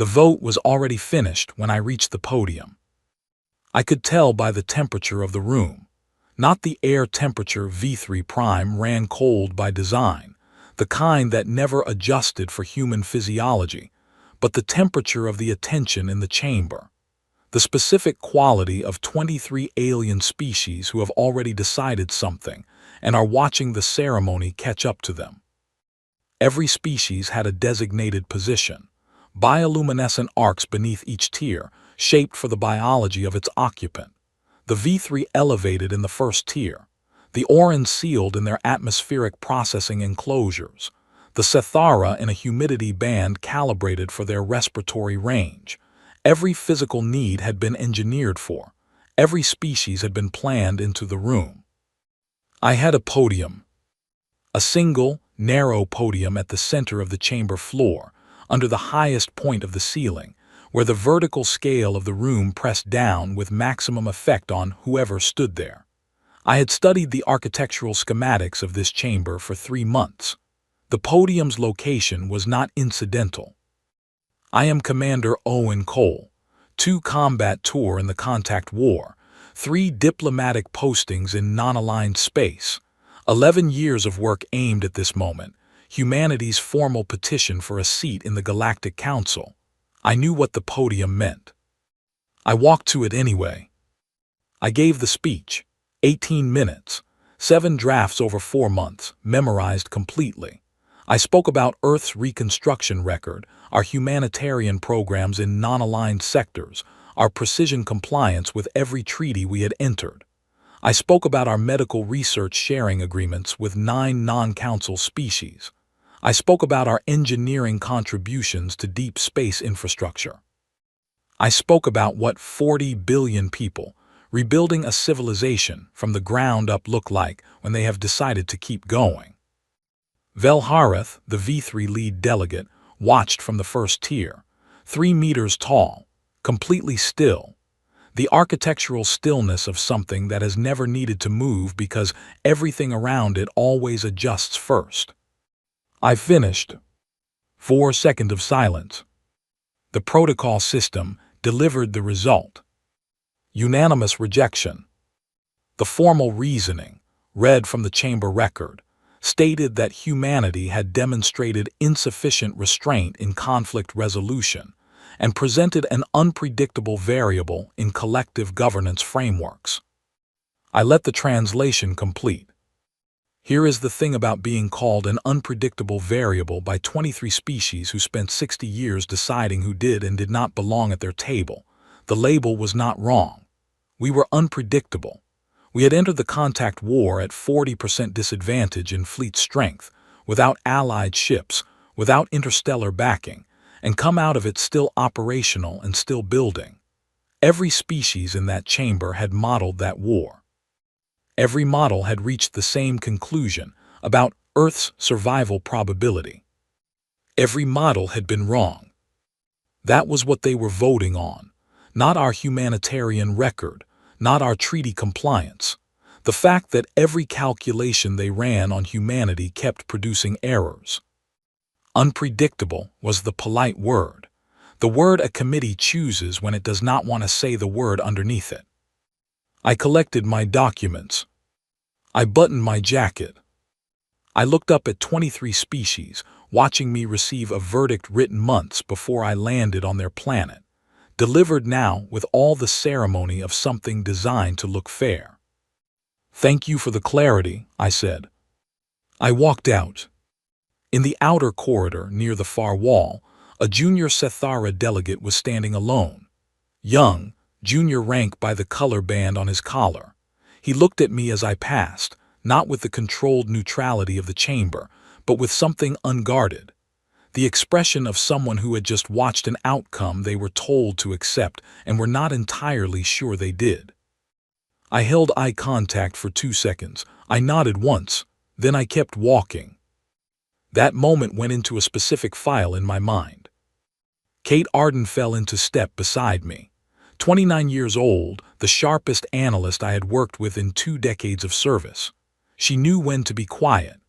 The vote was already finished when I reached the podium. I could tell by the temperature of the room. Not the air temperature V3 prime ran cold by design, the kind that never adjusted for human physiology, but the temperature of the attention in the chamber. The specific quality of 23 alien species who have already decided something and are watching the ceremony catch up to them. Every species had a designated position, bioluminescent arcs beneath each tier, shaped for the biology of its occupant. The V3 elevated in the first tier, the Orans sealed in their atmospheric processing enclosures, the Cethara in a humidity band calibrated for their respiratory range. Every physical need had been engineered for. Every species had been planned into the room. I had a podium. A single, narrow podium at the center of the chamber floor, under the highest point of the ceiling, where the vertical scale of the room pressed down with maximum effect on whoever stood there. I had studied the architectural schematics of this chamber for 3 months. The podium's location was not incidental. I am Commander Owen Cole, 2 combat tour in the Contact War, 3 diplomatic postings in non-aligned space, 11 years of work aimed at this moment, humanity's formal petition for a seat in the Galactic Council. I knew what the podium meant. I walked to it anyway. I gave the speech, 18 minutes, 7 drafts over 4 months, memorized completely. I spoke about Earth's reconstruction record, our humanitarian programs in non-aligned sectors, our precision compliance with every treaty we had entered. I spoke about our medical research sharing agreements with 9 non-council species. I spoke about our engineering contributions to deep space infrastructure. I spoke about what 40 billion people, rebuilding a civilization from the ground up, look like when they have decided to keep going. Velhareth, the V3 lead delegate, watched from the first tier, 3 meters tall, completely still. The architectural stillness of something that has never needed to move because everything around it always adjusts first. I finished. 4 seconds of silence. The protocol system delivered the result. Unanimous rejection. The formal reasoning, read from the chamber record, stated that humanity had demonstrated insufficient restraint in conflict resolution and presented an unpredictable variable in collective governance frameworks. I let the translation complete. Here is the thing about being called an unpredictable variable by 23 species who spent 60 years deciding who did and did not belong at their table. The label was not wrong. We were unpredictable. We had entered the Contact War at 40% disadvantage in fleet strength, without allied ships, without interstellar backing, and come out of it still operational and still building. Every species in that chamber had modeled that war. Every model had reached the same conclusion about Earth's survival probability. Every model had been wrong. That was what they were voting on, not our humanitarian record, not our treaty compliance. The fact that every calculation they ran on humanity kept producing errors. Unpredictable was the polite word, the word a committee chooses when it does not want to say the word underneath it. I collected my documents. I buttoned my jacket. I looked up at 23 species, watching me receive a verdict written months before I landed on their planet, delivered now with all the ceremony of something designed to look fair. "Thank you for the clarity," I said. I walked out. In the outer corridor near the far wall, a junior Cethara delegate was standing alone. Young, junior rank by the color band on his collar. He looked at me as I passed, not with the controlled neutrality of the chamber, but with something unguarded. The expression of someone who had just watched an outcome they were told to accept and were not entirely sure they did. I held eye contact for 2 seconds. I nodded once, then I kept walking. That moment went into a specific file in my mind. Kate Arden fell into step beside me. 29 years old, the sharpest analyst I had worked with in 2 decades of service. She knew when to be quiet.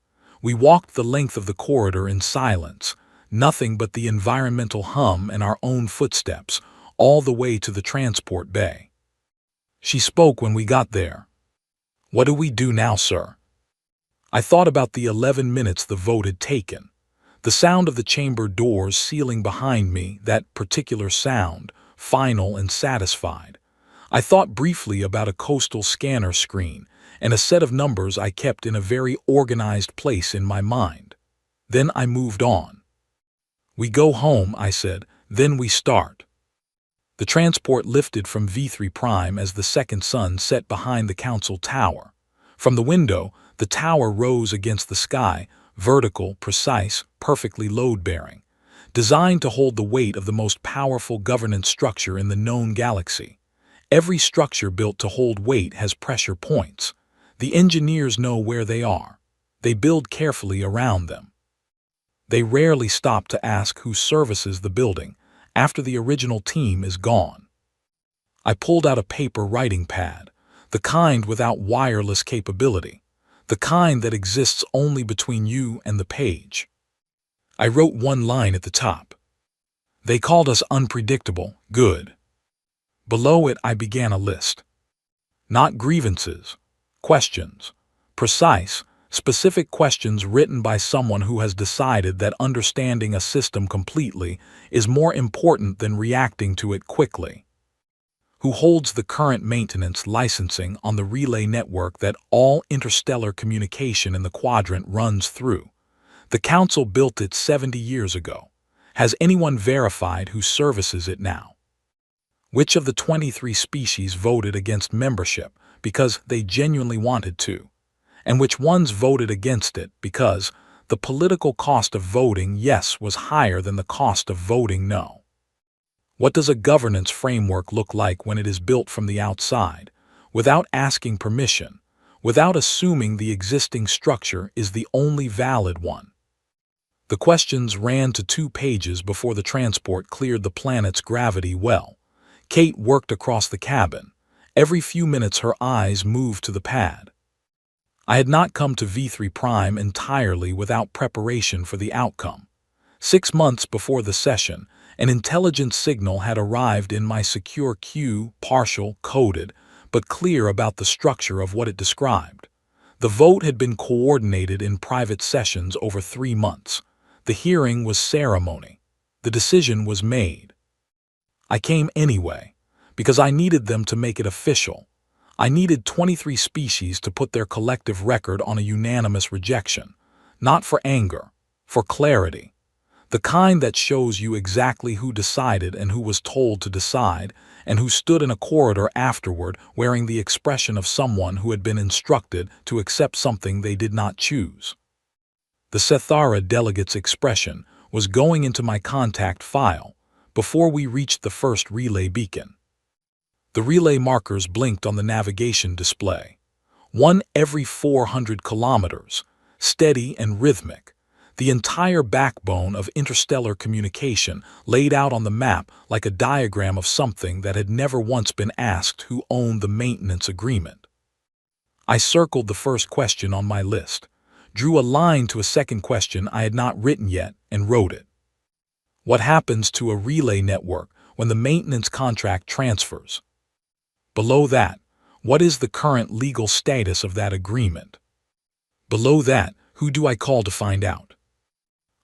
We walked the length of the corridor in silence, Nothing but the environmental hum and our own footsteps, all the way to the transport bay. She spoke when we got there. "What do we do now, sir?" I thought about the 11 minutes the vote had taken. The sound of the chamber doors sealing behind me, that particular sound, final and satisfied. I thought briefly about a coastal scanner screen and a set of numbers I kept in a very organized place in my mind. Then I moved on. "We go home," I said, "then we start." The transport lifted from V3 Prime as the second sun set behind the council tower. From the window, the tower rose against the sky, vertical, precise, perfectly load-bearing, designed to hold the weight of the most powerful governance structure in the known galaxy. Every structure built to hold weight has pressure points. The engineers know where they are. They build carefully around them. They rarely stop to ask who services the building after the original team is gone. I pulled out a paper writing pad, the kind without wireless capability, the kind that exists only between you and the page. I wrote one line at the top. "They called us unpredictable, good." Below it I began a list. Not grievances, questions. Precise, specific questions written by someone who has decided that understanding a system completely is more important than reacting to it quickly. Who holds the current maintenance licensing on the relay network that all interstellar communication in the quadrant runs through? The Council built it 70 years ago. Has anyone verified who services it now? Which of the 23 species voted against membership because they genuinely wanted to? And which ones voted against it because the political cost of voting yes was higher than the cost of voting no? What does a governance framework look like when it is built from the outside, without asking permission, without assuming the existing structure is the only valid one? The questions ran to 2 pages before the transport cleared the planet's gravity well. Kate worked across the cabin. Every few minutes her eyes moved to the pad. I had not come to V3 Prime entirely without preparation for the outcome. 6 months before the session, an intelligence signal had arrived in my secure queue, partial, coded, but clear about the structure of what it described. The vote had been coordinated in private sessions over 3 months. The hearing was ceremony. The decision was made. I came anyway, because I needed them to make it official. I needed 23 species to put their collective record on a unanimous rejection, not for anger, for clarity. The kind that shows you exactly who decided and who was told to decide, and who stood in a corridor afterward wearing the expression of someone who had been instructed to accept something they did not choose. The Sethara delegate's expression was going into my contact file before we reached the first relay beacon. The relay markers blinked on the navigation display. 1 every 400 kilometers, steady and rhythmic. The entire backbone of interstellar communication laid out on the map like a diagram of something that had never once been asked who owned the maintenance agreement. I circled the first question on my list, drew a line to a second question I had not written yet, and wrote it. What happens to a relay network when the maintenance contract transfers? Below that, what is the current legal status of that agreement? Below that, who do I call to find out?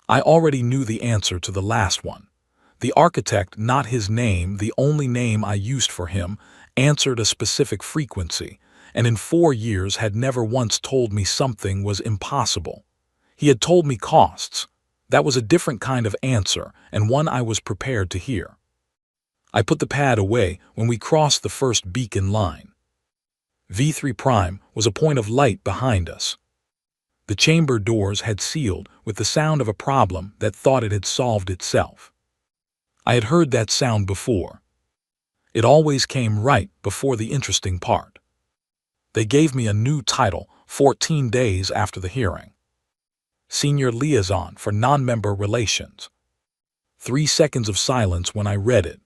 I already knew the answer to the last one. The architect, not his name, the only name I used for him, answered a specific frequency, and in 4 years had never once told me something was impossible. He had told me costs. That was a different kind of answer, and one I was prepared to hear. I put the pad away when we crossed the first beacon line. V3 Prime was a point of light behind us. The chamber doors had sealed with the sound of a problem that thought it had solved itself. I had heard that sound before. It always came right before the interesting part. They gave me a new title 14 days after the hearing. Senior Liaison for Non-Member Relations. 3 seconds of silence when I read it.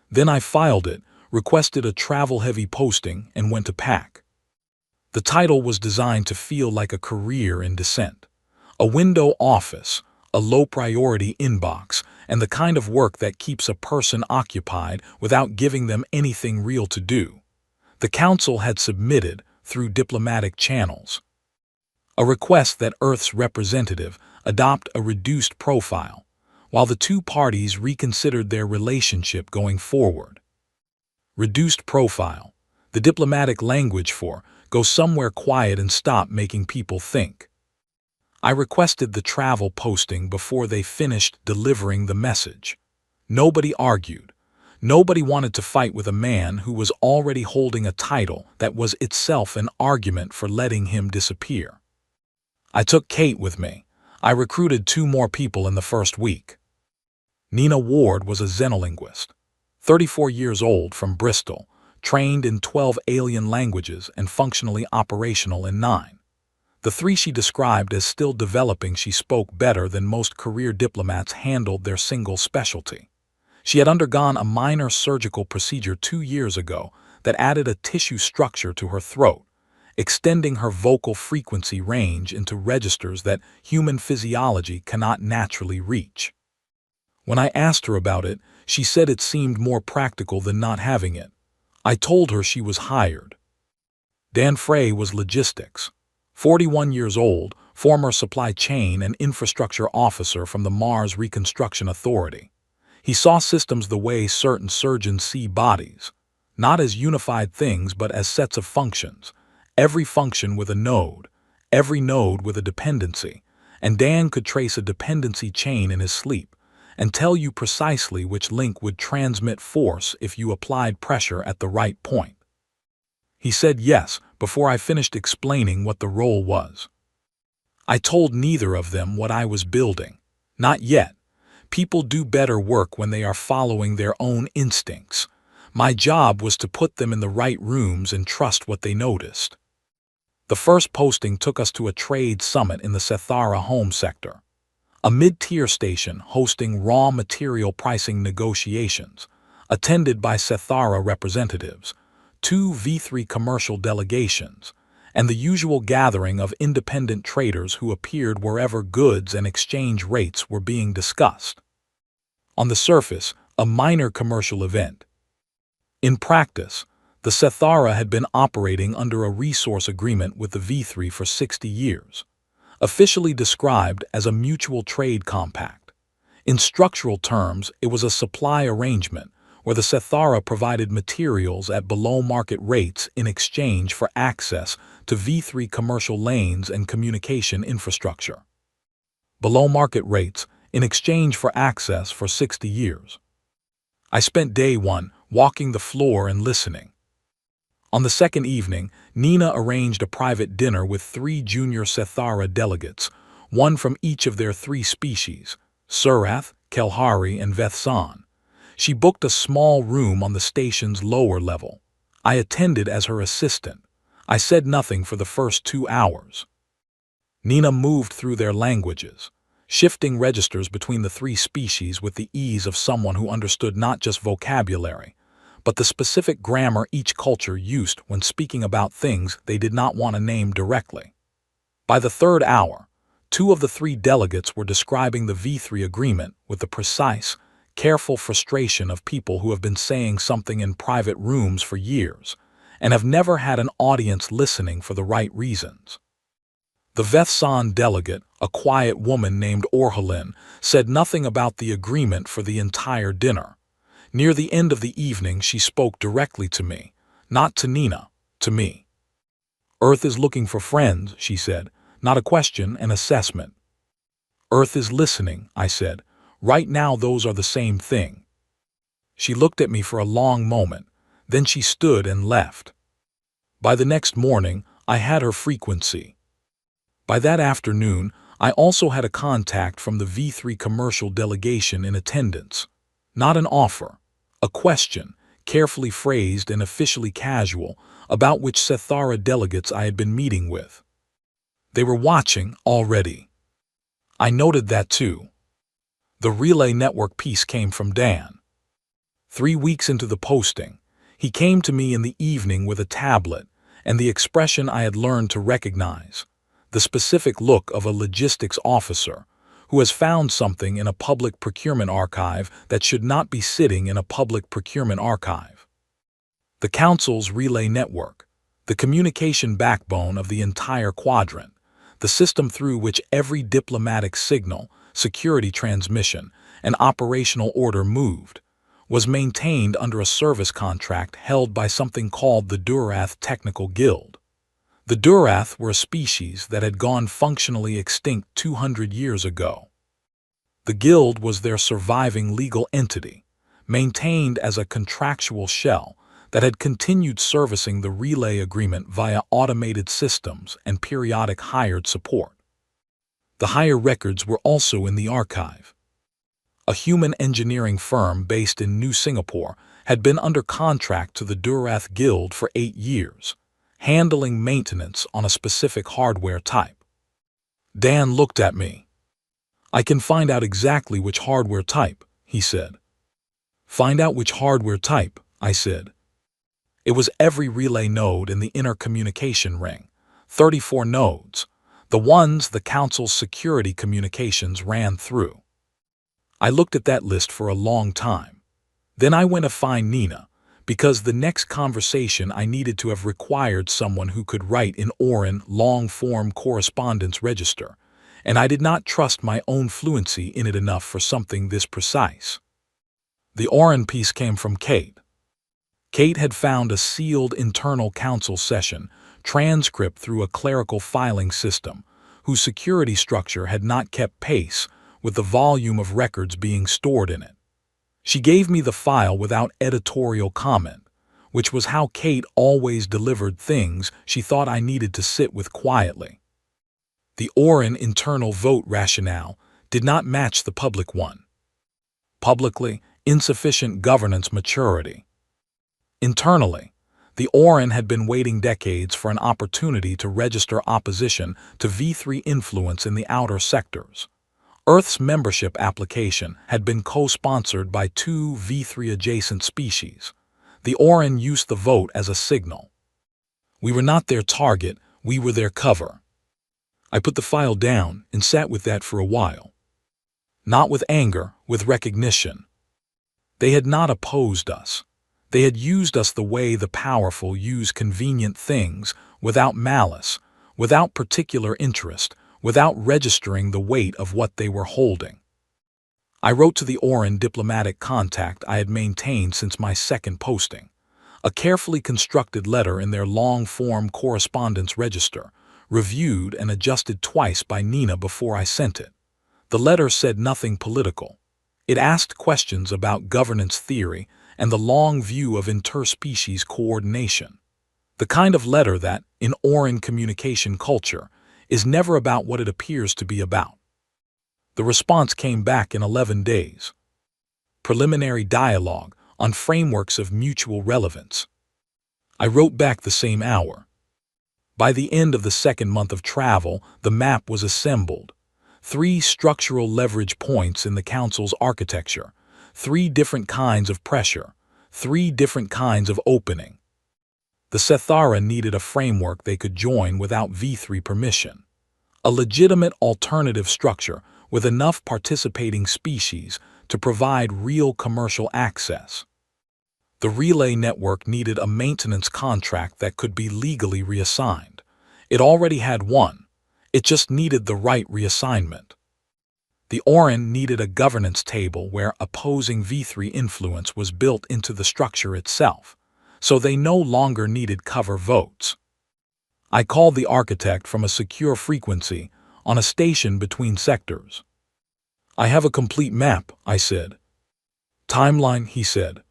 Then I filed it, requested a travel-heavy posting, and went to pack. The title was designed to feel like a career in descent. A window office, a low-priority inbox, and the kind of work that keeps a person occupied without giving them anything real to do. The Council had submitted, through diplomatic channels, a request that Earth's representative adopt a reduced profile, while the two parties reconsidered their relationship going forward. Reduced profile, the diplomatic language for go somewhere quiet and stop making people think. I requested the travel posting before they finished delivering the message. Nobody argued. Nobody wanted to fight with a man who was already holding a title that was itself an argument for letting him disappear. I took Kate with me. I recruited 2 more people in the first week. Nina Ward was a xenolinguist, 34 years old, from Bristol, trained in 12 alien languages and functionally operational in 9. The 3 she described as still developing. She spoke better than most career diplomats handled their single specialty. She had undergone a minor surgical procedure 2 years ago that added a tissue structure to her throat, extending her vocal frequency range into registers that human physiology cannot naturally reach. When I asked her about it, she said it seemed more practical than not having it. I told her she was hired. Dan Frey was logistics, 41 years old, former supply chain and infrastructure officer from the Mars Reconstruction Authority. He saw systems the way certain surgeons see bodies, not as unified things but as sets of functions, every function with a node, every node with a dependency, and Dan could trace a dependency chain in his sleep and tell you precisely which link would transmit force if you applied pressure at the right point. He said yes before I finished explaining what the role was. I told neither of them what I was building. Not yet. People do better work when they are following their own instincts. My job was to put them in the right rooms and trust what they noticed. The first posting took us to a trade summit in the Sethara home sector, a mid-tier station hosting raw material pricing negotiations, attended by Sethara representatives, 2 V3 commercial delegations, and the usual gathering of independent traders who appeared wherever goods and exchange rates were being discussed. On the surface, a minor commercial event. In practice, the Sethara had been operating under a resource agreement with the V3 for 60 years, officially described as a mutual trade compact. In structural terms, it was a supply arrangement where the Sethara provided materials at below-market rates in exchange for access to V3 commercial lanes and communication infrastructure. Below-market rates in exchange for access for 60 years. I spent day 1 walking the floor and listening. On the second evening, Nina arranged a private dinner with 3 junior Sethara delegates, 1 from each of their 3 species, Surath, Kelhari, and Vethsan. She booked a small room on the station's lower level. I attended as her assistant. I said nothing for the first 2 hours. Nina moved through their languages, shifting registers between the 3 species with the ease of someone who understood not just vocabulary, but the specific grammar each culture used when speaking about things they did not want to name directly. By the 3rd hour, 2 of the 3 delegates were describing the V3 agreement with the precise, careful frustration of people who have been saying something in private rooms for years and have never had an audience listening for the right reasons. The Vethsan delegate, a quiet woman named Orhalin, said nothing about the agreement for the entire dinner. Near the end of the evening, she spoke directly to me, not to Nina, to me. Earth is looking for friends, she said, not a question, an assessment. Earth is listening, I said. Right now those are the same thing. She looked at me for a long moment, then she stood and left. By the next morning, I had her frequency. By that afternoon, I also had a contact from the V3 commercial delegation in attendance. Not an offer, a question, carefully phrased and officially casual, about which Sethara delegates I had been meeting with. They were watching already. I noted that too. The relay network piece came from Dan. 3 weeks into the posting, he came to me in the evening with a tablet and the expression I had learned to recognize, the specific look of a logistics officer who has found something in a public procurement archive that should not be sitting in a public procurement archive. The Council's relay network, the communication backbone of the entire quadrant, the system through which every diplomatic signal, security transmission, and operational order moved, was maintained under a service contract held by something called the Durath Technical Guild. The Durath were a species that had gone functionally extinct 200 years ago. The Guild was their surviving legal entity, maintained as a contractual shell that had continued servicing the relay agreement via automated systems and periodic hired support. The hire records were also in the archive. A human engineering firm based in New Singapore had been under contract to the Durath Guild for 8 years, handling maintenance on a specific hardware type. Dan looked at me. "I can find out exactly which hardware type," he said. "Find out which hardware type," I said. It was every relay node in the inner communication ring, 34 nodes, the ones the Council's security communications ran through. I looked at that list for a long time. Then I went to find Nina, because the next conversation I needed to have required someone who could write in Orin long-form correspondence register, and I did not trust my own fluency in it enough for something this precise. The Orin piece came from Kate. Kate had found a sealed internal council session transcript through a clerical filing system, whose security structure had not kept pace with the volume of records being stored in it. She gave me the file without editorial comment, which was how Kate always delivered things she thought I needed to sit with quietly. The Orin internal vote rationale did not match the public one. Publicly, insufficient governance maturity. Internally, the Orin had been waiting decades for an opportunity to register opposition to V3 influence in the outer sectors. Earth's membership application had been co-sponsored by 2 V3-adjacent species. The Orin used the vote as a signal. We were not their target, we were their cover. I put the file down and sat with that for a while. Not with anger, with recognition. They had not opposed us. They had used us the way the powerful use convenient things, without malice, without particular interest, without registering the weight of what they were holding. I wrote to the Orin diplomatic contact I had maintained since my second posting, a carefully constructed letter in their long-form correspondence register, reviewed and adjusted twice by Nina before I sent it. The letter said nothing political. It asked questions about governance theory and the long view of interspecies coordination. The kind of letter that, in Orin communication culture, is never about what it appears to be about. The response came back in 11 days. Preliminary dialogue on frameworks of mutual relevance. I wrote back the same hour. By the end of the second month of travel, the map was assembled. 3 structural leverage points in the Council's architecture, 3 different kinds of pressure, 3 different kinds of opening. The Sethara needed a framework they could join without V3 permission. A legitimate alternative structure with enough participating species to provide real commercial access. The relay network needed a maintenance contract that could be legally reassigned. It already had one. It just needed the right reassignment. The Orin needed a governance table where opposing V3 influence was built into the structure itself, so they no longer needed cover votes. I called the architect from a secure frequency on a station between sectors. "I have a complete map," I said. "Timeline," he said.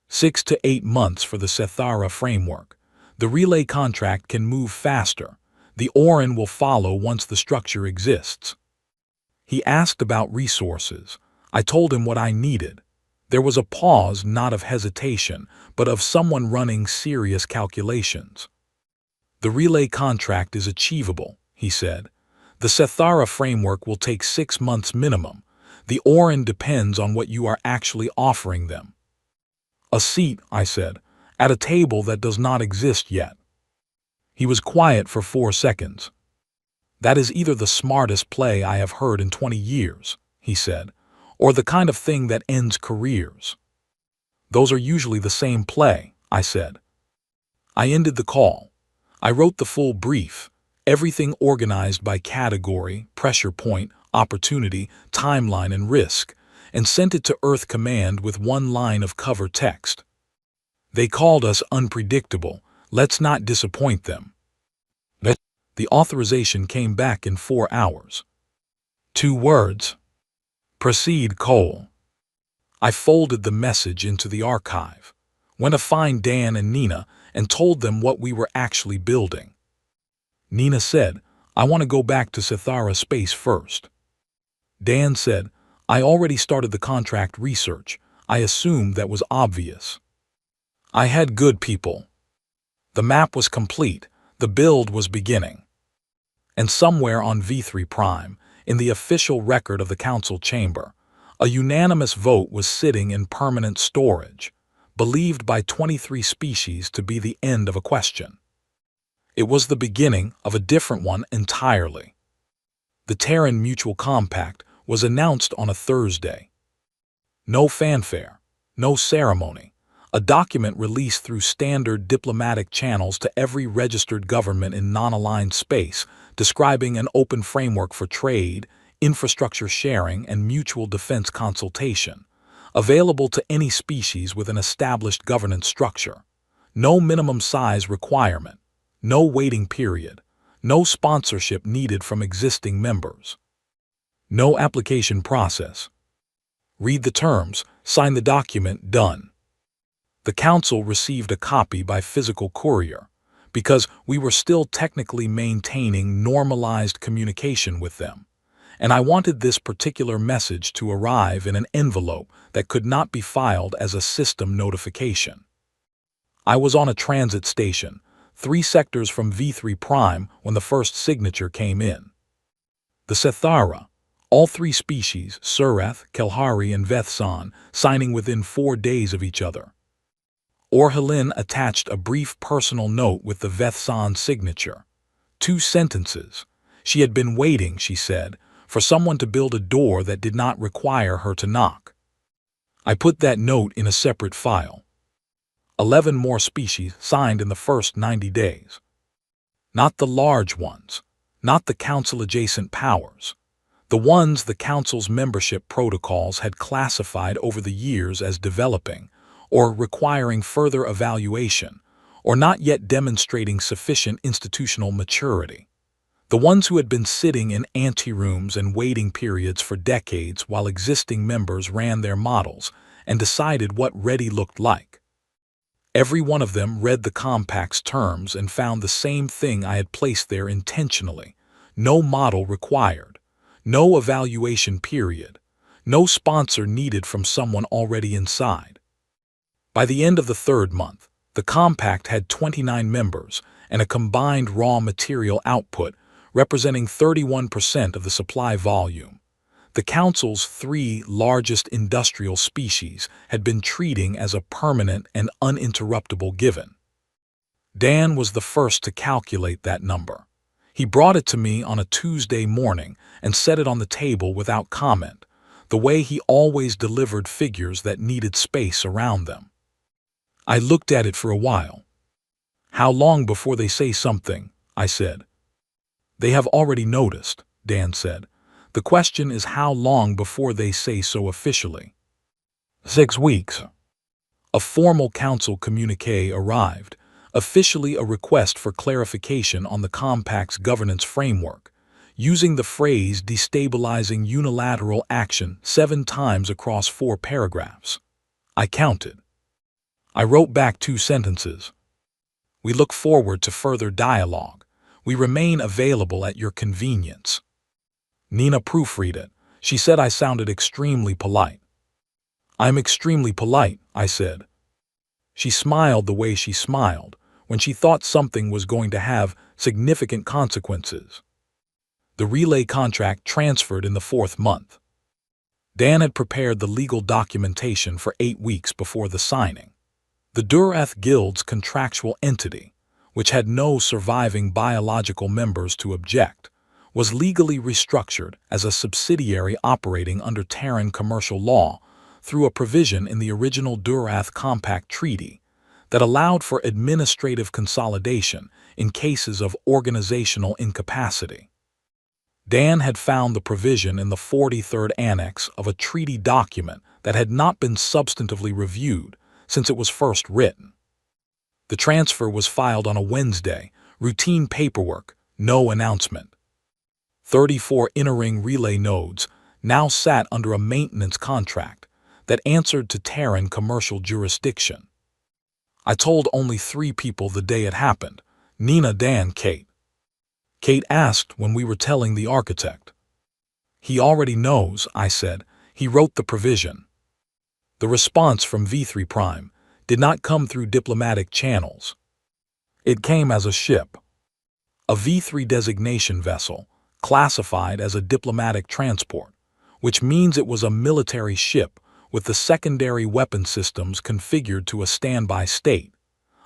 6 to 8 months for the Sethara framework. The relay contract can move faster. The Orin will follow once the structure exists. He asked about resources. I told him what I needed. There was a pause, not of hesitation, but of someone running serious calculations. "The relay contract is achievable," he said. "The Sethara framework will take 6 months minimum. The Orin depends on what you are actually offering them." "A seat," I said, "at a table that does not exist yet." He was quiet for 4 seconds. That is either the smartest play I have heard in 20 years, he said, or the kind of thing that ends careers. Those are usually the same play, I said. I ended the call. I wrote the full brief, everything organized by category, pressure point, opportunity, timeline, and risk, and sent it to Earth Command with one line of cover text. They called us unpredictable. Let's not disappoint them. The authorization came back in 4 hours. 2 words. Proceed, Cole. I folded the message into the archive, went to find Dan and Nina, and told them what we were actually building. Nina said, I want to go back to Sithara space first. Dan said, I already started the contract research. I assumed that was obvious. I had good people. The map was complete. The build was beginning. And somewhere on V3 Prime, in the official record of the council chamber, a unanimous vote was sitting in permanent storage, believed by 23 species to be the end of a question. It was the beginning of a different one entirely. The Terran Mutual Compact was announced on a Thursday. No fanfare, no ceremony, a document released through standard diplomatic channels to every registered government in non-aligned space, describing an open framework for trade, infrastructure sharing, and mutual defense consultation, available to any species with an established governance structure. No minimum size requirement, no waiting period, no sponsorship needed from existing members. No application process. Read the terms, sign the document, done. The council received a copy by physical courier, because we were still technically maintaining normalized communication with them, and I wanted this particular message to arrive in an envelope that could not be filed as a system notification. I was on a transit station, 3 sectors from V3 Prime when the first signature came in. The Sithara, all 3 species, Surath, Kelhari, and Vethsan, signing within 4 days of each other. Orhelin attached a brief personal note with the Vethsan signature. 2 sentences. She had been waiting, she said, for someone to build a door that did not require her to knock. I put that note in a separate file. 11 more species signed in the first 90 days. Not the large ones, not the council-adjacent powers. The ones the council's membership protocols had classified over the years as developing, or requiring further evaluation, or not yet demonstrating sufficient institutional maturity. The ones who had been sitting in anterooms and waiting periods for decades while existing members ran their models and decided what ready looked like. Every one of them read the compact's terms and found the same thing I had placed there intentionally. No model required, no evaluation period, no sponsor needed from someone already inside. By the end of the 3rd month, the compact had 29 members and a combined raw material output representing 31% of the supply volume. The Council's 3 largest industrial species had been treating as a permanent and uninterruptible given. Dan was the first to calculate that number. He brought it to me on a Tuesday morning and set it on the table without comment, the way he always delivered figures that needed space around them. I looked at it for a while. How long before they say something? I said. They have already noticed, Dan said. The question is how long before they say so officially. 6 weeks. A formal council communiqué arrived, officially a request for clarification on the compact's governance framework, using the phrase destabilizing unilateral action 7 times across 4 paragraphs. I counted. I wrote back 2 sentences. We look forward to further dialogue. We remain available at your convenience. Nina proofread it. She said I sounded extremely polite. I'm extremely polite, I said. She smiled the way she smiled when she thought something was going to have significant consequences. The relay contract transferred in the 4th month. Dan had prepared the legal documentation for 8 weeks before the signing. The Durath Guild's contractual entity, which had no surviving biological members to object, was legally restructured as a subsidiary operating under Terran commercial law through a provision in the original Durath Compact Treaty that allowed for administrative consolidation in cases of organizational incapacity. Dan had found the provision in the 43rd Annex of a treaty document that had not been substantively reviewed since it was first written. The transfer was filed on a Wednesday, routine paperwork, no announcement. 34 inner-ring relay nodes now sat under a maintenance contract that answered to Terran commercial jurisdiction. I told only 3 people the day it happened: Nina, Dan, Kate. Kate asked when we were telling the architect. He already knows, I said. He wrote the provision. The response from V3 Prime did not come through diplomatic channels. It came as a ship. A V3 designation vessel, classified as a diplomatic transport, which means it was a military ship with the secondary weapon systems configured to a standby state,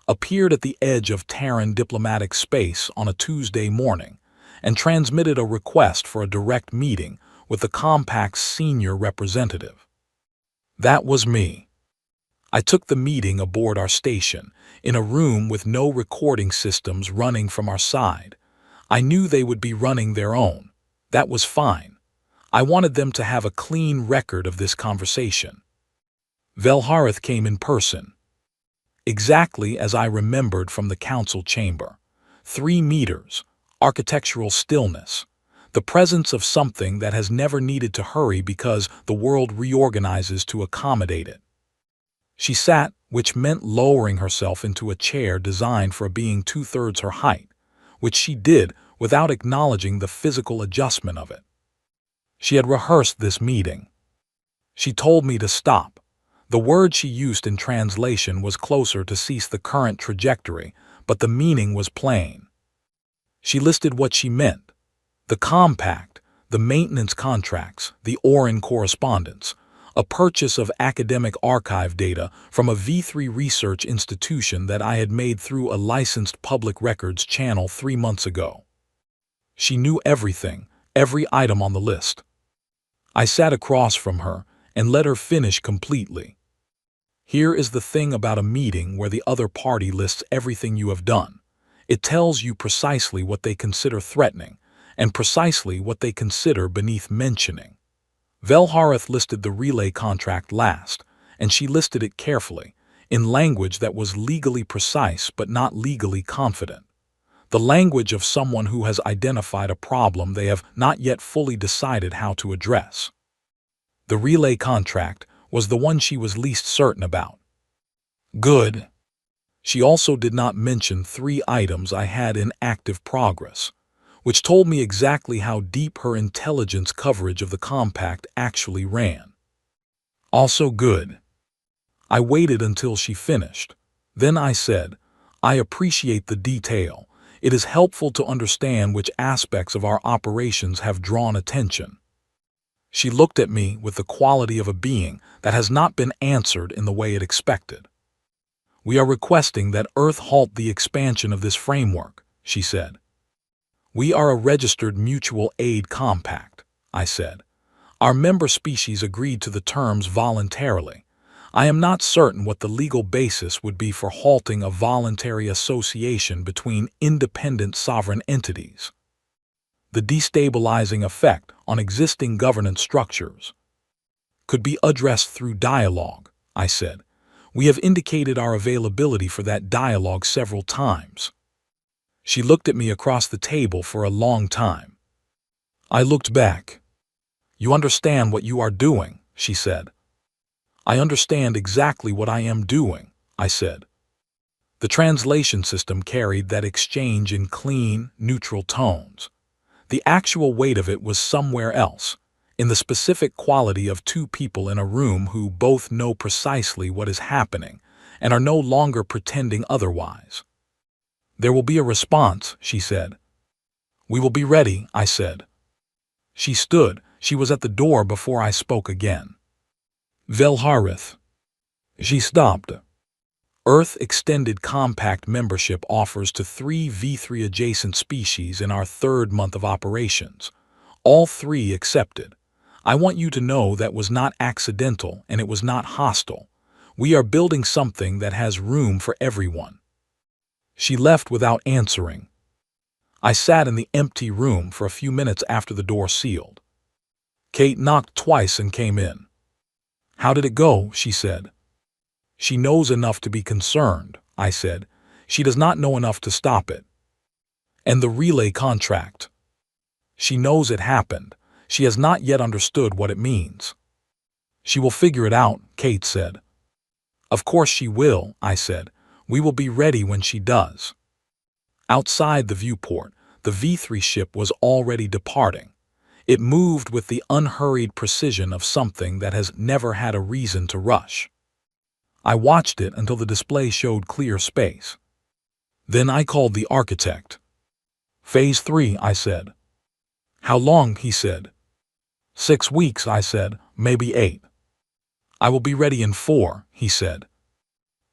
appeared at the edge of Terran diplomatic space on a Tuesday morning and transmitted a request for a direct meeting with the Compact's senior representative. That was me. I took the meeting aboard our station, in a room with no recording systems running from our side. I knew they would be running their own. That was fine. I wanted them to have a clean record of this conversation. Velharith came in person, exactly as I remembered from the council chamber. 3 meters, architectural stillness, the presence of something that has never needed to hurry because the world reorganizes to accommodate it. She sat, which meant lowering herself into a chair designed for a being 2/3 her height, which she did without acknowledging the physical adjustment of it. She had rehearsed this meeting. She told me to stop. The word she used in translation was closer to cease the current trajectory, but the meaning was plain. She listed what she meant: the compact, the maintenance contracts, the Orin correspondence, a purchase of academic archive data from a V3 research institution that I had made through a licensed public records channel 3 months ago. She knew everything, every item on the list. I sat across from her and let her finish completely. Here is the thing about a meeting where the other party lists everything you have done. It tells you precisely what they consider threatening and precisely what they consider beneath mentioning. Velharith listed the relay contract last, and she listed it carefully, in language that was legally precise but not legally confident. The language of someone who has identified a problem they have not yet fully decided how to address. The relay contract was the one she was least certain about. Good. She also did not mention 3 items I had in active progress, which told me exactly how deep her intelligence coverage of the compact actually ran. Also good. I waited until she finished. Then I said, I appreciate the detail. It is helpful to understand which aspects of our operations have drawn attention. She looked at me with the quality of a being that has not been answered in the way it expected. We are requesting that Earth halt the expansion of this framework, she said. We are a registered mutual aid compact, I said. Our member species agreed to the terms voluntarily. I am not certain what the legal basis would be for halting a voluntary association between independent sovereign entities. The destabilizing effect on existing governance structures could be addressed through dialogue, I said. We have indicated our availability for that dialogue several times. She looked at me across the table for a long time. I looked back. You understand what you are doing, she said. I understand exactly what I am doing, I said. The translation system carried that exchange in clean, neutral tones. The actual weight of it was somewhere else, in the specific quality of 2 people in a room who both know precisely what is happening and are no longer pretending otherwise. There will be a response, she said. We will be ready, I said. She stood. She was at the door before I spoke again. Velharith. She stopped. Earth Extended Compact membership offers to 3 V3 adjacent species in our 3rd month of operations. All 3 accepted. I want you to know that was not accidental and it was not hostile. We are building something that has room for everyone." She left without answering. I sat in the empty room for a few minutes after the door sealed. Kate knocked twice and came in. "How did it go?" she said. "She knows enough to be concerned," I said. "She does not know enough to stop it." "And the relay contract?" "She knows it happened. She has not yet understood what it means." "She will figure it out," Kate said. "Of course she will," I said. "We will be ready when she does." Outside the viewport, the V3 ship was already departing. It moved with the unhurried precision of something that has never had a reason to rush. I watched it until the display showed clear space. Then I called the architect. "Phase 3, I said. "How long?" he said. 6 weeks, I said, "maybe 8. "I will be ready in 4, he said.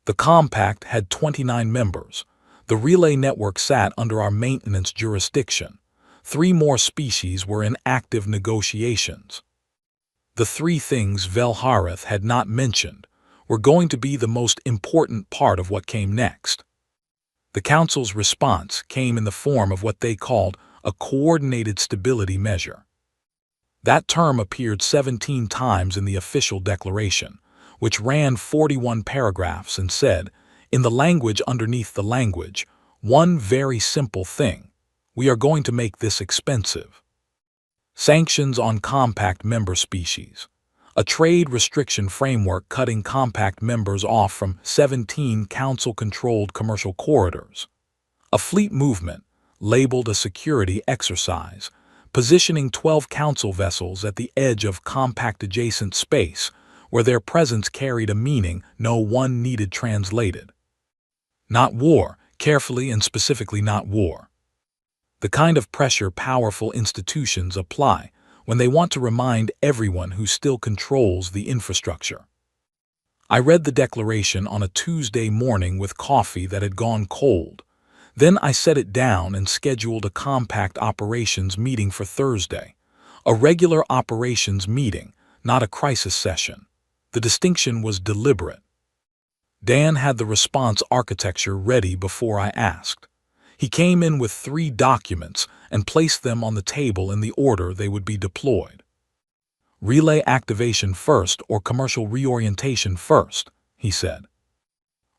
The compact had 29 members. The relay network sat under our maintenance jurisdiction. 3 more species were in active negotiations. The 3 things Velhareth had not mentioned were going to be the most important part of what came next. The Council's response came in the form of what they called a coordinated stability measure. That term appeared 17 times in the official declaration, which ran 41 paragraphs and said, in the language underneath the language, one very simple thing: we are going to make this expensive. Sanctions on compact member species. A trade restriction framework cutting compact members off from 17 council-controlled commercial corridors. A fleet movement, labeled a security exercise, positioning 12 council vessels at the edge of compact-adjacent space, where their presence carried a meaning no one needed translated. Not war, carefully and specifically not war. The kind of pressure powerful institutions apply when they want to remind everyone who still controls the infrastructure. I read the declaration on a Tuesday morning with coffee that had gone cold. Then I set it down and scheduled a compact operations meeting for Thursday. A regular operations meeting, not a crisis session. The distinction was deliberate. Dan had the response architecture ready before I asked. He came in with 3 documents and placed them on the table in the order they would be deployed. "Relay activation first or commercial reorientation first," he said.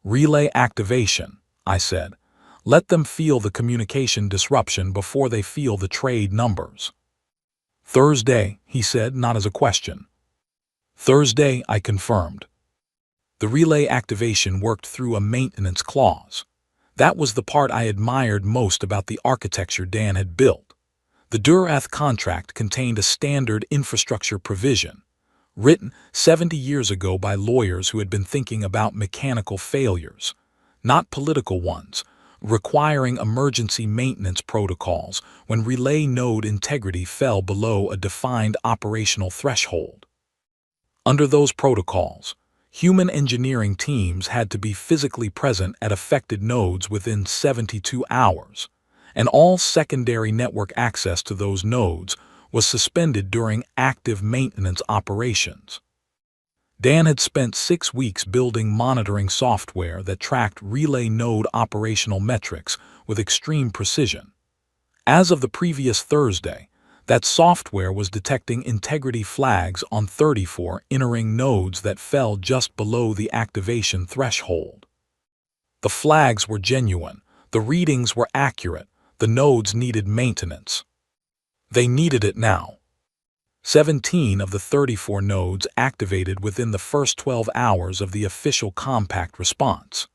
"Relay activation," I said. "Let them feel the communication disruption before they feel the trade numbers." "Thursday," he said, not as a question. "Thursday," I confirmed. The relay activation worked through a maintenance clause. That was the part I admired most about the architecture Dan had built. The Durath contract contained a standard infrastructure provision, written 70 years ago by lawyers who had been thinking about mechanical failures, not political ones, requiring emergency maintenance protocols when relay node integrity fell below a defined operational threshold. Under those protocols, human engineering teams had to be physically present at affected nodes within 72 hours, and all secondary network access to those nodes was suspended during active maintenance operations. Dan had spent 6 weeks building monitoring software that tracked relay node operational metrics with extreme precision. As of the previous Thursday, that software was detecting integrity flags on 34 entering nodes that fell just below the activation threshold. The flags were genuine, the readings were accurate, the nodes needed maintenance. They needed it now. 17 of the 34 nodes activated within the first 12 hours of the official compact response.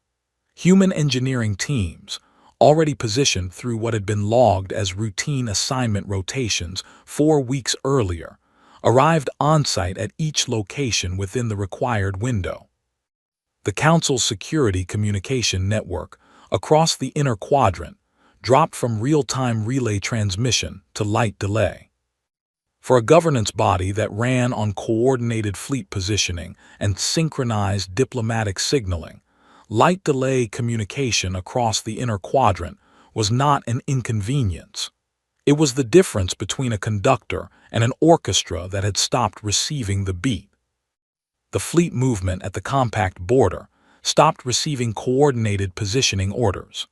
Human engineering teams, already positioned through what had been logged as routine assignment rotations 4 weeks earlier, arrived on-site at each location within the required window. The Council's security communication network, across the inner quadrant, dropped from real-time relay transmission to light delay. For a governance body that ran on coordinated fleet positioning and synchronized diplomatic signaling, Light delay communication across the inner quadrant was not an inconvenience. It was the difference between a conductor and an orchestra that had stopped receiving the beat. The fleet movement at the compact border stopped receiving coordinated positioning orders.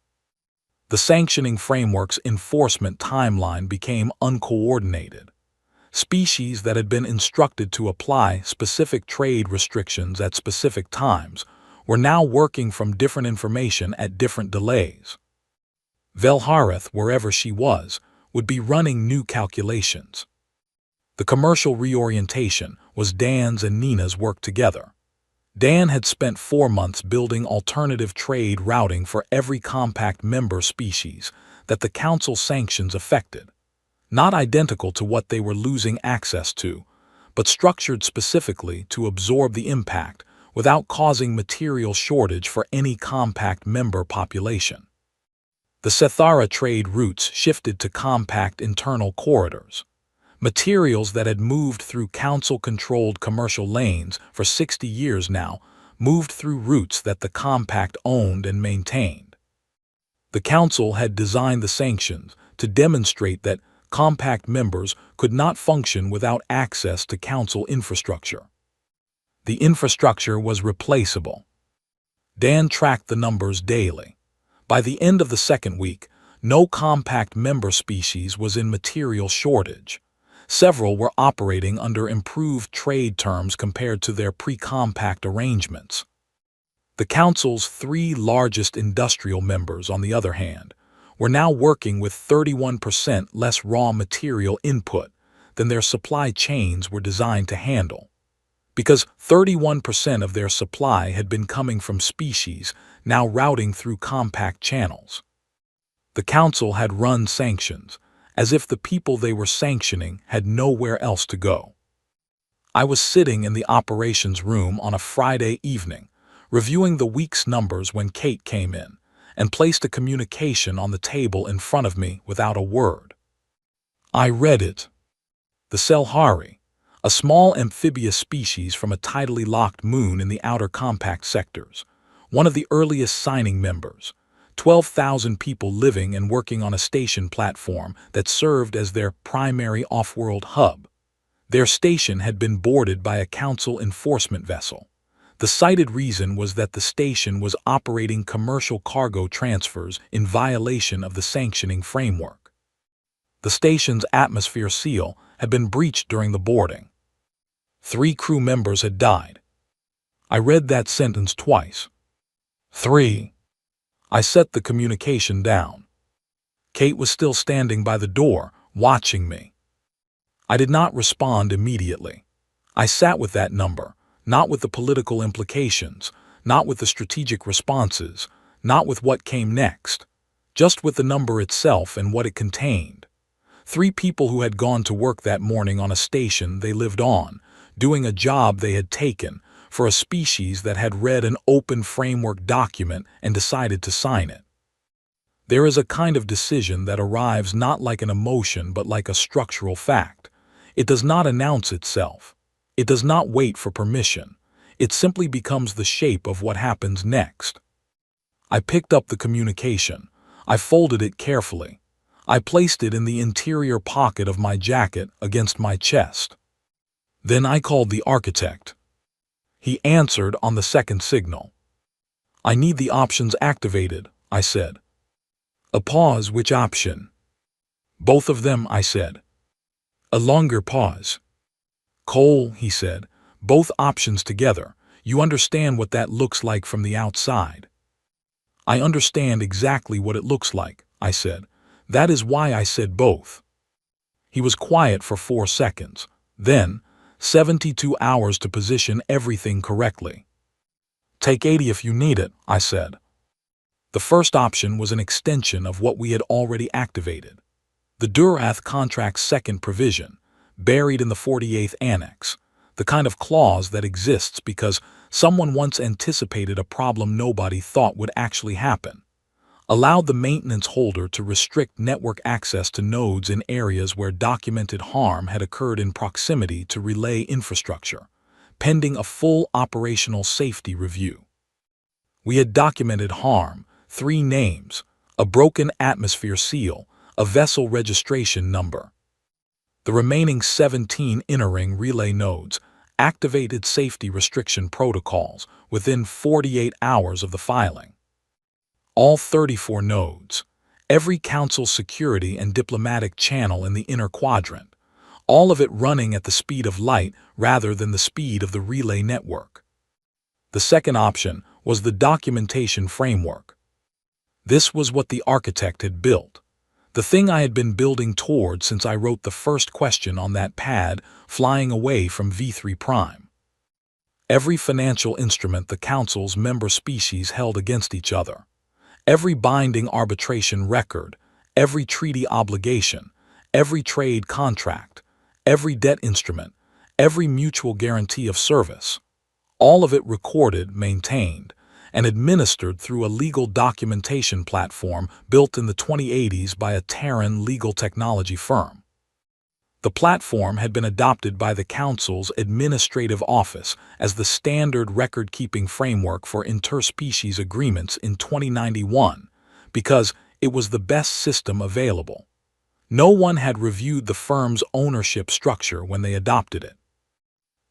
The sanctioning framework's enforcement timeline became uncoordinated. Species that had been instructed to apply specific trade restrictions at specific times were now working from different information at different delays. Velhareth, wherever she was, would be running new calculations. The commercial reorientation was Dan's and Nina's work together. Dan had spent 4 months building alternative trade routing for every compact member species that the Council sanctions affected, not identical to what they were losing access to, but structured specifically to absorb the impact without causing material shortage for any compact member population. The Sethara trade routes shifted to compact internal corridors. Materials that had moved through Council-controlled commercial lanes for 60 years now moved through routes that the compact owned and maintained. The Council had designed the sanctions to demonstrate that compact members could not function without access to Council infrastructure. The infrastructure was replaceable. Dan tracked the numbers daily. By the end of the second week, no compact member species was in material shortage. Several were operating under improved trade terms compared to their pre-compact arrangements. The Council's 3 largest industrial members, on the other hand, were now working with 31% less raw material input than their supply chains were designed to handle. Because 31% of their supply had been coming from species now routing through compact channels. The Council had run sanctions, as if the people they were sanctioning had nowhere else to go. I was sitting in the operations room on a Friday evening, reviewing the week's numbers when Kate came in and placed a communication on the table in front of me without a word. I read it. The Selhari, a small amphibious species from a tidally locked moon in the outer compact sectors, one of the earliest signing members, 12,000 people living and working on a station platform that served as their primary off-world hub. Their station had been boarded by a Council enforcement vessel. The cited reason was that the station was operating commercial cargo transfers in violation of the sanctioning framework. The station's atmosphere seal had been breached during the boarding. 3 crew members had died. I read that sentence twice. 3. I set the communication down. Kate was still standing by the door, watching me. I did not respond immediately. I sat with that number, not with the political implications, not with the strategic responses, not with what came next, just with the number itself and what it contained. 3 people who had gone to work that morning on a station they lived on, doing a job they had taken, for a species that had read an open framework document and decided to sign it. There is a kind of decision that arrives not like an emotion but like a structural fact. It does not announce itself. It does not wait for permission. It simply becomes the shape of what happens next. I picked up the communication. I folded it carefully. I placed it in the interior pocket of my jacket against my chest. Then I called the architect. He answered on the second signal. I need the options activated, I said. A pause, which option? Both of them, I said. A longer pause. Cole, he said, both options together. You understand what that looks like from the outside. I understand exactly what it looks like, I said. That is why I said both. He was quiet for 4 seconds. Then, 72 hours to position everything correctly. Take 80 if you need it, I said. The first option was an extension of what we had already activated. The Durath contract's second provision, buried in the 48th Annex, the kind of clause that exists because someone once anticipated a problem nobody thought would actually happen, allowed the maintenance holder to restrict network access to nodes in areas where documented harm had occurred in proximity to relay infrastructure, pending a full operational safety review. We had documented harm, 3 names, a broken atmosphere seal, a vessel registration number. The remaining 17 inner-ring relay nodes activated safety restriction protocols within 48 hours of the filing. All 34 nodes, every council security and diplomatic channel in the inner quadrant, all of it running at the speed of light rather than the speed of the relay network. The second option was the documentation framework. This was what the architect had built, the thing I had been building toward since I wrote the first question on that pad flying away from V3 Prime. Every financial instrument the Council's member species held against each other, every binding arbitration record, every treaty obligation, every trade contract, every debt instrument, every mutual guarantee of service, all of it recorded, maintained, and administered through a legal documentation platform built in the 2080s by a Terran legal technology firm. The platform had been adopted by the Council's Administrative Office as the standard record-keeping framework for interspecies agreements in 2091 because it was the best system available. No one had reviewed the firm's ownership structure when they adopted it.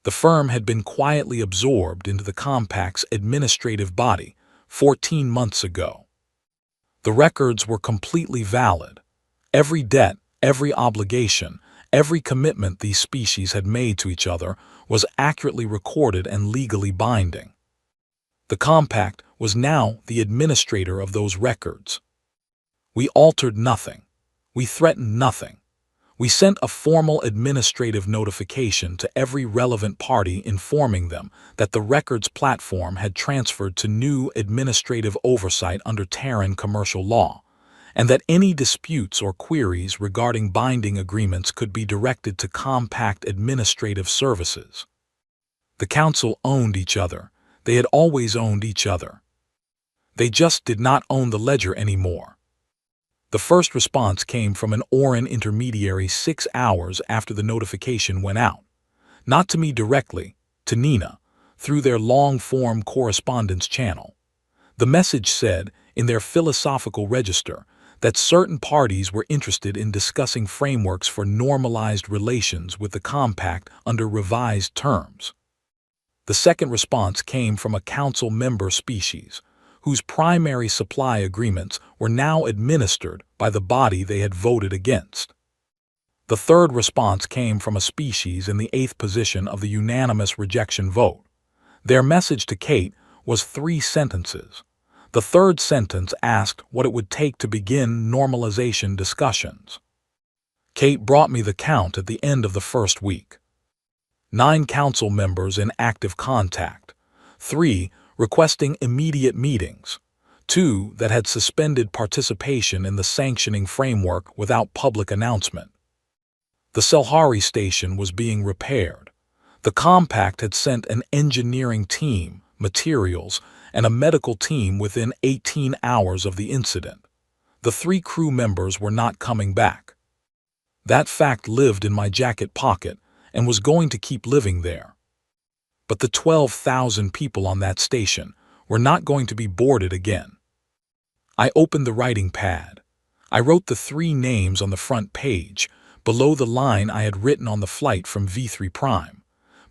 The firm had been quietly absorbed into the Compact's administrative body 14 months ago. The records were completely valid. Every debt, every obligation, every commitment these species had made to each other was accurately recorded and legally binding. The Compact was now the administrator of those records. We altered nothing. We threatened nothing. We sent a formal administrative notification to every relevant party informing them that the records platform had transferred to new administrative oversight under Terran commercial law, and that any disputes or queries regarding binding agreements could be directed to Compact Administrative Services. The Council owned each other. They had always owned each other. They just did not own the ledger anymore. The first response came from an Orin intermediary 6 hours after the notification went out. Not to me directly, to Nina, through their long-form correspondence channel. The message said, in their philosophical register, that certain parties were interested in discussing frameworks for normalized relations with the Compact under revised terms. The second response came from a Council member species, whose primary supply agreements were now administered by the body they had voted against. The third response came from a species in the 8th position of the unanimous rejection vote. Their message to Kate was 3 sentences. The third sentence asked what it would take to begin normalization discussions. Kate brought me the count at the end of the first week. 9 council members in active contact, 3 requesting immediate meetings, 2 that had suspended participation in the sanctioning framework without public announcement. The Selhari station was being repaired. The Compact had sent an engineering team, materials, and a medical team within 18 hours of the incident. The 3 crew members were not coming back. That fact lived in my jacket pocket and was going to keep living there. But the 12,000 people on that station were not going to be boarded again. I opened the writing pad. I wrote the 3 names on the front page, below the line I had written on the flight from V3 Prime,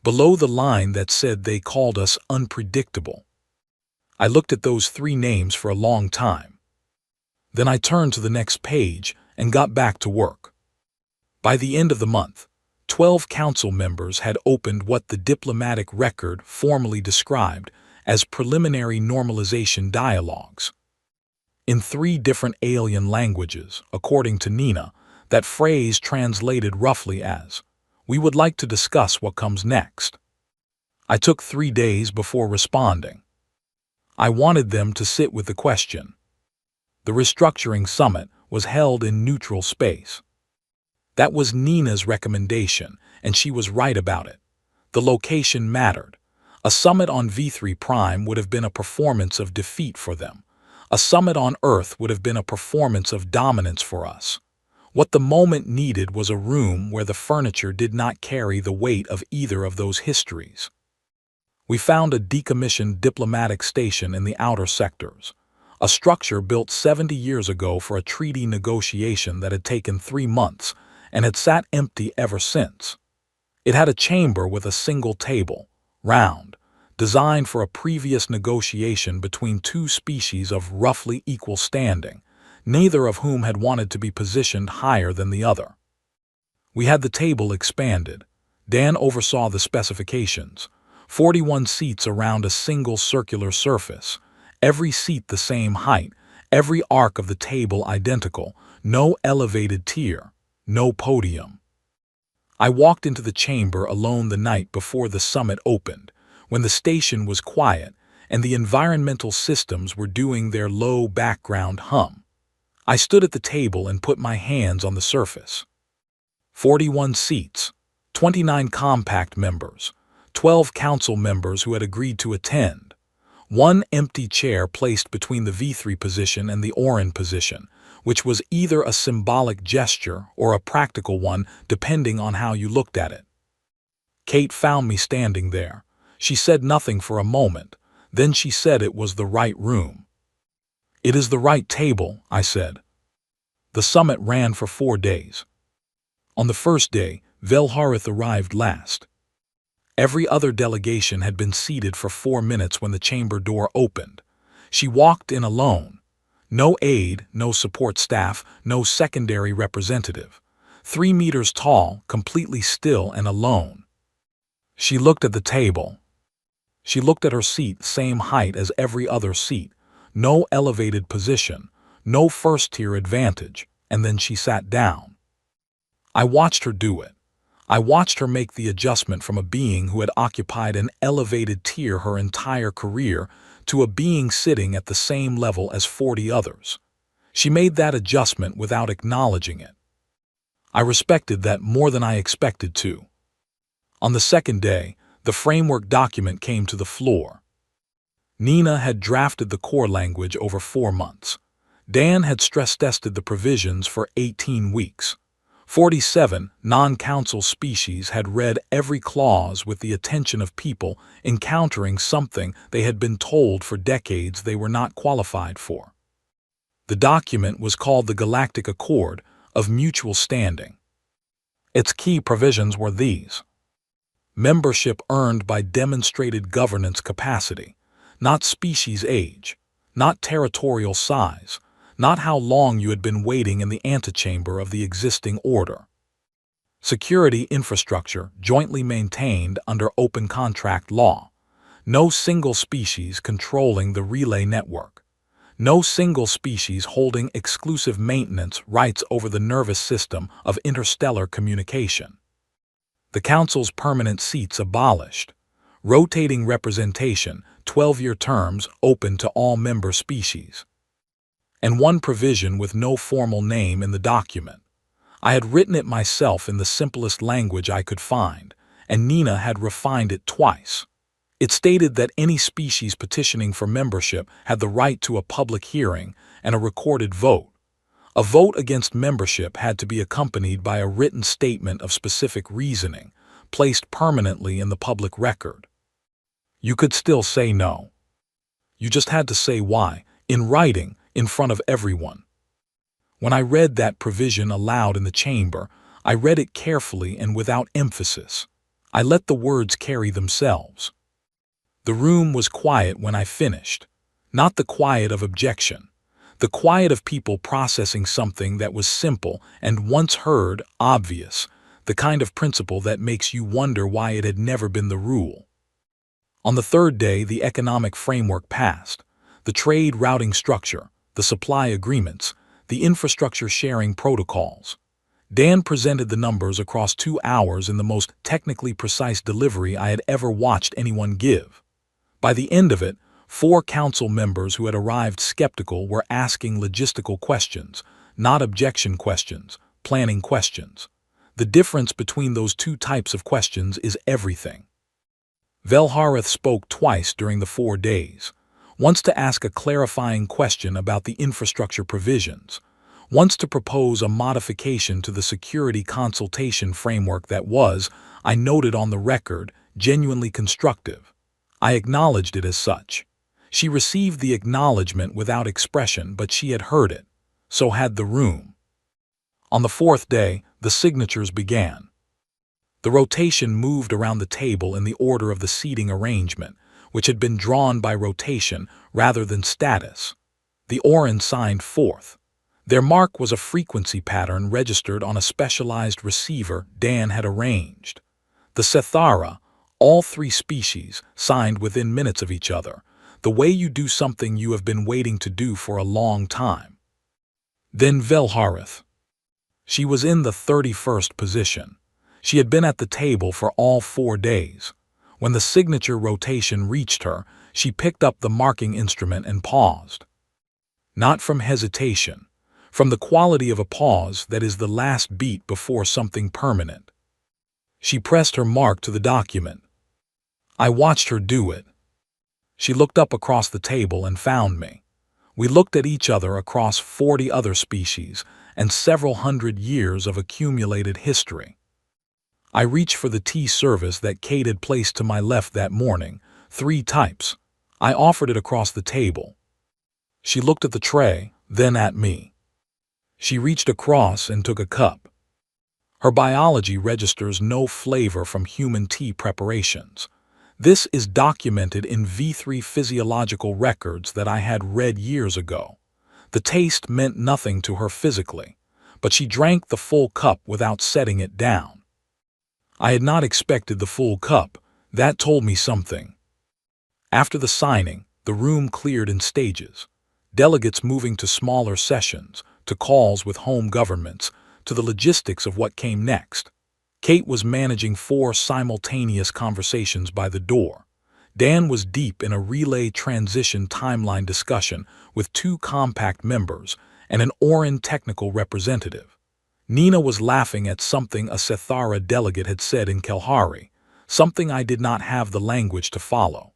below the line that said they called us unpredictable. I looked at those 3 names for a long time. Then I turned to the next page and got back to work. By the end of the month, 12 council members had opened what the diplomatic record formally described as preliminary normalization dialogues. In 3 different alien languages, according to Nina, that phrase translated roughly as, "We would like to discuss what comes next." I took 3 days before responding. I wanted them to sit with the question. The restructuring summit was held in neutral space. That was Nina's recommendation, and she was right about it. The location mattered. A summit on V3 Prime would have been a performance of defeat for them. A summit on Earth would have been a performance of dominance for us. What the moment needed was a room where the furniture did not carry the weight of either of those histories. We found a decommissioned diplomatic station in the outer sectors, a structure built 70 years ago for a treaty negotiation that had taken 3 months and had sat empty ever since. It had a chamber with a single table, round, designed for a previous negotiation between two species of roughly equal standing, neither of whom had wanted to be positioned higher than the other. We had the table expanded. Dan oversaw the specifications. 41 seats around a single circular surface, every seat the same height, every arc of the table identical, no elevated tier, no podium. I walked into the chamber alone the night before the summit opened, when the station was quiet and the environmental systems were doing their low background hum. I stood at the table and put my hands on the surface. 41 seats, 29 compact members, 12 council members who had agreed to attend, one empty chair placed between the V3 position and the Orin position, which was either a symbolic gesture or a practical one depending on how you looked at it. Kate found me standing there. She said nothing for a moment, then she said it was the right room. "It is the right table," I said. The summit ran for 4 days. On the first day, Velharith arrived last. Every other delegation had been seated for 4 minutes when the chamber door opened. She walked in alone. No aide, no support staff, no secondary representative. 3 meters tall, completely still and alone. She looked at the table. She looked at her seat, same height as every other seat, no elevated position, no first-tier advantage, and then she sat down. I watched her do it. I watched her make the adjustment from a being who had occupied an elevated tier her entire career to a being sitting at the same level as 40 others. She made that adjustment without acknowledging it. I respected that more than I expected to. On the second day, the framework document came to the floor. Nina had drafted the core language over 4 months. Dan had stress-tested the provisions for 18 weeks. 47 non-council species had read every clause with the attention of people encountering something they had been told for decades they were not qualified for. The document was called the Galactic Accord of Mutual Standing. Its key provisions were these: membership earned by demonstrated governance capacity, not species age, not territorial size, not how long you had been waiting in the antechamber of the existing order. Security infrastructure jointly maintained under open contract law. No single species controlling the relay network. No single species holding exclusive maintenance rights over the nervous system of interstellar communication. The Council's permanent seats abolished. Rotating representation, 12-year terms open to all member species. And one provision with no formal name in the document. I had written it myself in the simplest language I could find, and Nina had refined it twice. It stated that any species petitioning for membership had the right to a public hearing and a recorded vote. A vote against membership had to be accompanied by a written statement of specific reasoning, placed permanently in the public record. You could still say no. You just had to say why, in writing, in front of everyone. When I read that provision aloud in the chamber, I read it carefully and without emphasis. I let the words carry themselves. The room was quiet when I finished. Not the quiet of objection. The quiet of people processing something that was simple and once heard, obvious, the kind of principle that makes you wonder why it had never been the rule. On the third day, the economic framework passed. The trade routing structure, the supply agreements, the infrastructure sharing protocols. Dan presented the numbers across 2 hours in the most technically precise delivery I had ever watched anyone give. By the end of it, 4 council members who had arrived skeptical were asking logistical questions, not objection questions, planning questions. The difference between those 2 types of questions is everything. Velharith spoke twice during the 4 days. Once to ask a clarifying question about the infrastructure provisions, once to propose a modification to the security consultation framework that was, I noted on the record, genuinely constructive. I acknowledged it as such. She received the acknowledgement without expression, but she had heard it. So had the room. On the fourth day, the signatures began. The rotation moved around the table in the order of the seating arrangement, which had been drawn by rotation rather than status. The Orin signed fourth. Their mark was a frequency pattern registered on a specialized receiver Dan had arranged. The Sethara, all three species, signed within minutes of each other, the way you do something you have been waiting to do for a long time. Then Velharith. She was in the 31st position. She had been at the table for all 4 days. When the signature rotation reached her, she picked up the marking instrument and paused. Not from hesitation, from the quality of a pause that is the last beat before something permanent. She pressed her mark to the document. I watched her do it. She looked up across the table and found me. We looked at each other across 40 other species and several hundred years of accumulated history. I reached for the tea service that Kate had placed to my left that morning, 3 types. I offered it across the table. She looked at the tray, then at me. She reached across and took a cup. Her biology registers no flavor from human tea preparations. This is documented in V3 physiological records that I had read years ago. The taste meant nothing to her physically, but she drank the full cup without setting it down. I had not expected the full cup. That told me something. After the signing, the room cleared in stages. Delegates moving to smaller sessions, to calls with home governments, to the logistics of what came next. Kate was managing 4 simultaneous conversations by the door. Dan was deep in a relay transition timeline discussion with 2 compact members and an Orin technical representative. Nina was laughing at something a Sethara delegate had said in Kelhari, something I did not have the language to follow.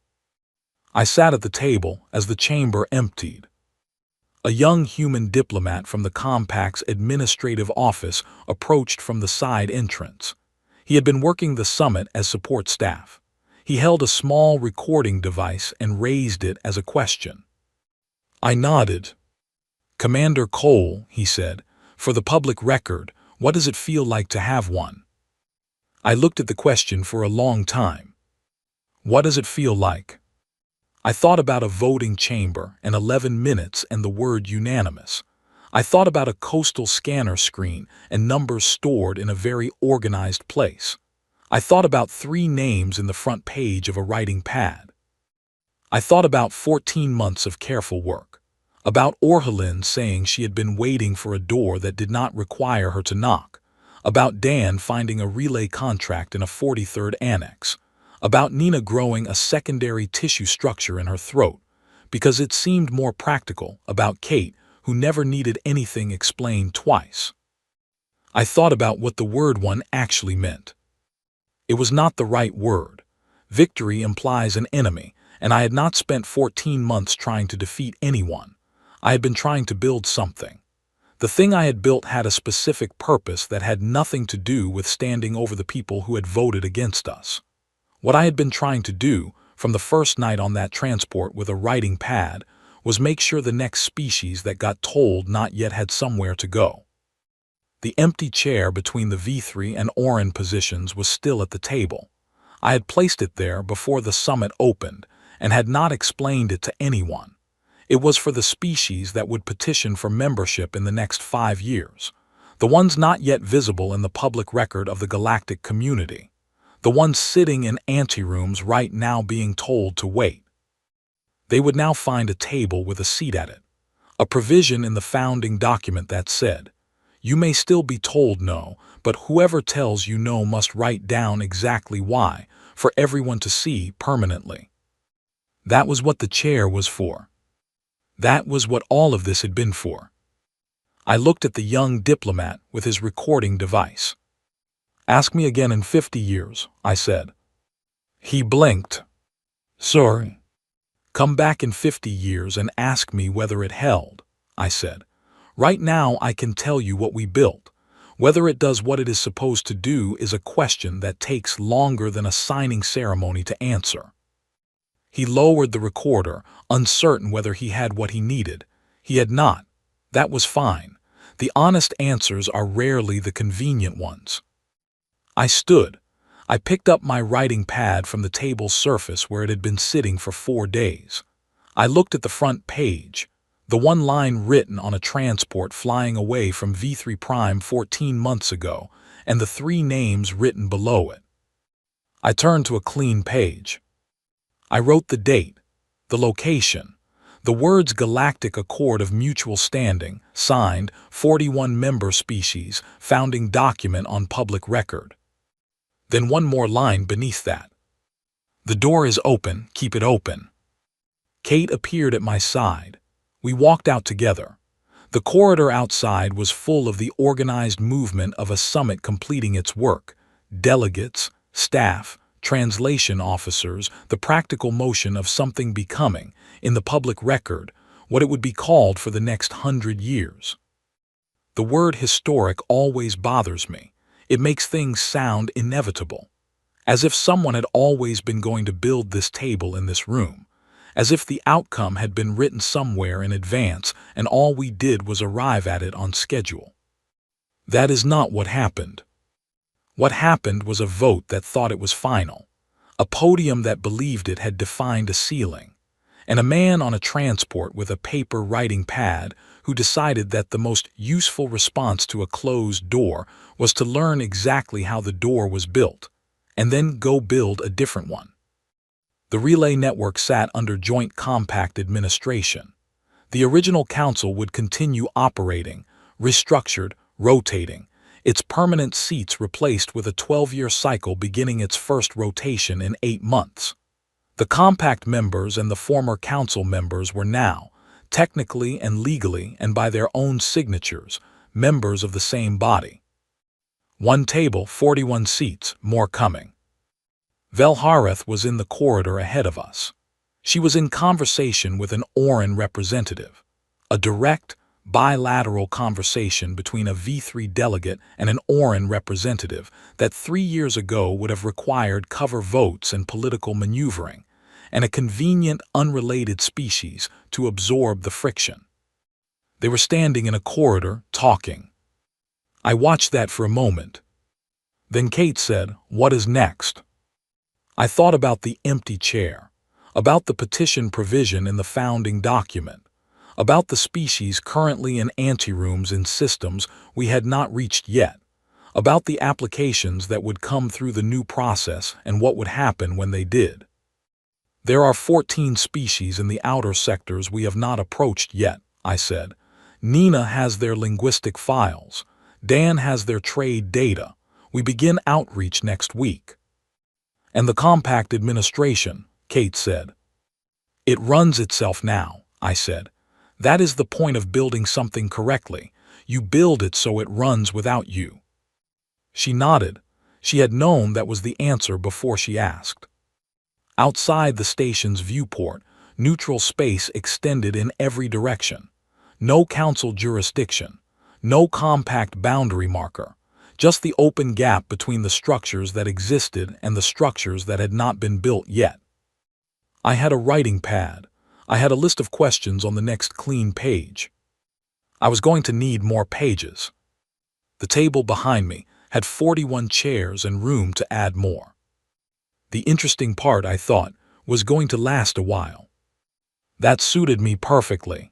I sat at the table as the chamber emptied. A young human diplomat from the Compact's administrative office approached from the side entrance. He had been working the summit as support staff. He held a small recording device and raised it as a question. I nodded. Commander Cole, he said, for the public record, what does it feel like to have one? I looked at the question for a long time. What does it feel like? I thought about a voting chamber and 11 minutes and the word unanimous. I thought about a coastal scanner screen and numbers stored in a very organized place. I thought about 3 names in the front page of a writing pad. I thought about 14 months of careful work. About Orhelin saying she had been waiting for a door that did not require her to knock. About Dan finding a relay contract in a 43rd annex. About Nina growing a secondary tissue structure in her throat, because it seemed more practical. About Kate, who never needed anything explained twice. I thought about what the word one actually meant. It was not the right word. Victory implies an enemy, and I had not spent 14 months trying to defeat anyone. I had been trying to build something. The thing I had built had a specific purpose that had nothing to do with standing over the people who had voted against us. What I had been trying to do, from the first night on that transport with a writing pad, was make sure the next species that got told not yet had somewhere to go. The empty chair between the V3 and Orin positions was still at the table. I had placed it there before the summit opened and had not explained it to anyone. It was for the species that would petition for membership in the next 5 years, the ones not yet visible in the public record of the galactic community. The ones sitting in anterooms right now being told to wait. They would now find a table with a seat at it. A provision in the founding document that said, you may still be told no, but whoever tells you no must write down exactly why, for everyone to see permanently. That was what the chair was for. That was what all of this had been for. I looked at the young diplomat with his recording device. Ask me again in 50 years, I said. He blinked. Sorry. Come back in 50 years and ask me whether it held, I said. Right now I can tell you what we built. Whether it does what it is supposed to do is a question that takes longer than a signing ceremony to answer. He lowered the recorder, uncertain whether he had what he needed. He had not. That was fine. The honest answers are rarely the convenient ones. I stood. I picked up my writing pad from the table's surface where it had been sitting for 4 days. I looked at the front page, the one line written on a transport flying away from V3 Prime 14 months ago, and the 3 names written below it. I turned to a clean page. I wrote the date, the location, the words Galactic Accord of Mutual Standing, signed, 41 member species, founding document on public record. Then one more line beneath that. The door is open, keep it open. Kate appeared at my side. We walked out together. The corridor outside was full of the organized movement of a summit completing its work. Delegates, staff, translation officers, the practical motion of something becoming, in the public record, what it would be called for the next 100 years. The word historic always bothers me. It makes things sound inevitable, as if someone had always been going to build this table in this room, as if the outcome had been written somewhere in advance and all we did was arrive at it on schedule. That is not what happened. What happened was a vote that thought it was final, a podium that believed it had defined a ceiling, and a man on a transport with a paper writing pad who decided that the most useful response to a closed door was to learn exactly how the door was built, and then go build a different one. The relay network sat under joint compact administration. The original council would continue operating, restructured, rotating, its permanent seats replaced with a 12-year cycle beginning its first rotation in 8 months. The compact members and the former council members were now, technically and legally and by their own signatures, members of the same body. 1 table, 41 seats, more coming. Velhareth was in the corridor ahead of us. She was in conversation with an Oran representative, a direct, bilateral conversation between a V3 delegate and an Oran representative that 3 years ago would have required cover votes and political maneuvering, and a convenient, unrelated species to absorb the friction. They were standing in a corridor, talking. I watched that for a moment. Then Kate said, "What is next?" I thought about the empty chair, about the petition provision in the founding document, about the species currently in anterooms in systems we had not reached yet, about the applications that would come through the new process and what would happen when they did. There are 14 species in the outer sectors we have not approached yet, I said. Nina has their linguistic files. Dan has their trade data. We begin outreach next week. And the compact administration, Kate said. It runs itself now, I said. That is the point of building something correctly. You build it so it runs without you. She nodded. She had known that was the answer before she asked. Outside the station's viewport, neutral space extended in every direction. No council jurisdiction, no compact boundary marker, just the open gap between the structures that existed and the structures that had not been built yet. I had a writing pad. I had a list of questions on the next clean page. I was going to need more pages. The table behind me had 41 chairs and room to add more. The interesting part, I thought, was going to last a while. That suited me perfectly.